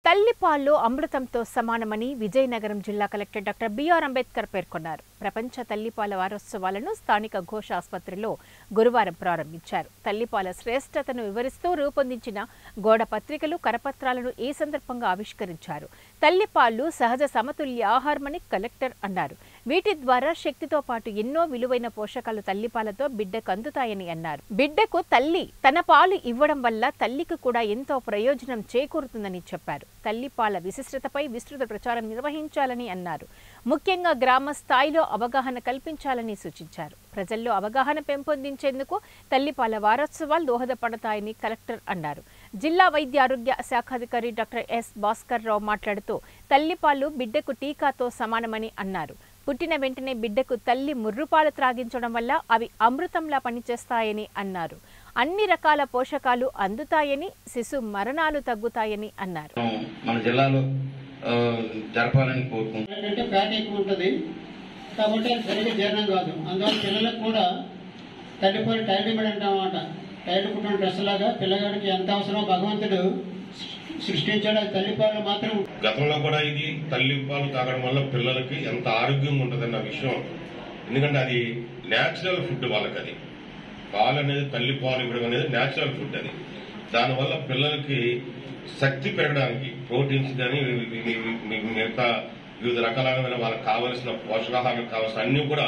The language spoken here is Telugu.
తల్లిపాలు అమృతంతో సమానమని విజయనగరం జిల్లా కలెక్టర్ డాక్టర్ బిఆర్ అంబేద్కర్ పేర్కొన్నారు. ప్రపంచ తల్లిపాల వారోత్సవాలను స్థానిక ఘోష ఆసుపత్రిలో గురువారం ప్రారంభించారు. తల్లిపాల శ్రేష్టతను వివరిస్తూ రూపొందించిన గోడ పత్రికలు, కరపత్రాలను ఈ సందర్భంగా ఆవిష్కరించారు. తల్లిపాలు సహజ సమతుల్య ఆహారమని కలెక్టర్ అన్నారు. వీటి ద్వారా శక్తితో పాటు ఎన్నో విలువైన పోషకాలు తల్లిపాలతో బిడ్డకు అందుతాయని అన్నారు. బిడ్డకు తల్లి తన పాలు ఇవ్వడం వల్ల తల్లికి కూడా ఎంతో ప్రయోజనం చేకూరుతుందని చెప్పారు. తల్లిపాల విశిష్టతపై విస్తృత ప్రచారం నిర్వహించాలని అన్నారు. ముఖ్యంగా గ్రామ స్థాయిలో అవగాహన కల్పించాలని సూచించారు. ప్రజల్లో అవగాహన పెంపొందించేందుకు తల్లిపాల వారోత్సవాలు దోహదపడతాయని కలెక్టర్ అన్నారు. జిల్లా వైద్య ఆరోగ్య శాఖాధికారి డాక్టర్ ఎస్ భాస్కర్ రావు మాట్లాడుతూ తల్లిపాలు బిడ్డకు టీకాతో సమానమని అన్నారు. పుట్టిన వెంటనే బిడ్డకు తల్లి ముర్రుపాలు త్రాగించడం వల్ల అవి అమృతంలా పనిచేస్తాయని అన్నారు. అన్ని రకాల పోషకాలు అందుతాయని, శిశు మరణాలు తగ్గుతాయని అన్నారు. మన జిల్లాలో జరపాలని కోరుకుంటున్నాం. ఫ్యాట్ ఎక్కువ ఉంటుంది కాబట్టి అది సరిగ్గా జీర్ణం కాదు. అందువల్ల పిల్లలకు కూడా తల్లిపాలు టైట్ ఇవ్వడం అన్నమాట. టైట్ కుట్టిన డ్రెస్ లాగా పిల్లగాడికి ఎంత అవసరమో భగవంతుడు సృష్టించాడు. అది తల్లిపాలు మాత్రం. గతంలో కూడా ఇది తల్లిపాలు తాగడం వల్ల పిల్లలకి ఎంత ఆరోగ్యంగా ఉంటుందన్న విషయం, ఎందుకంటే అది న్యాచురల్ ఫుడ్ వాళ్ళకి. అది పాలు అనేది, తల్లిపాలు ఇవ్వడం అనేది న్యాచురల్ ఫుడ్. అది దానివల్ల పిల్లలకి శక్తి పెరగడానికి ప్రోటీన్స్ కానీ మిగతా వివిధ రకాలైన వాళ్ళకి కావలసిన పోషకాహారం కావాల్సిన అన్ని కూడా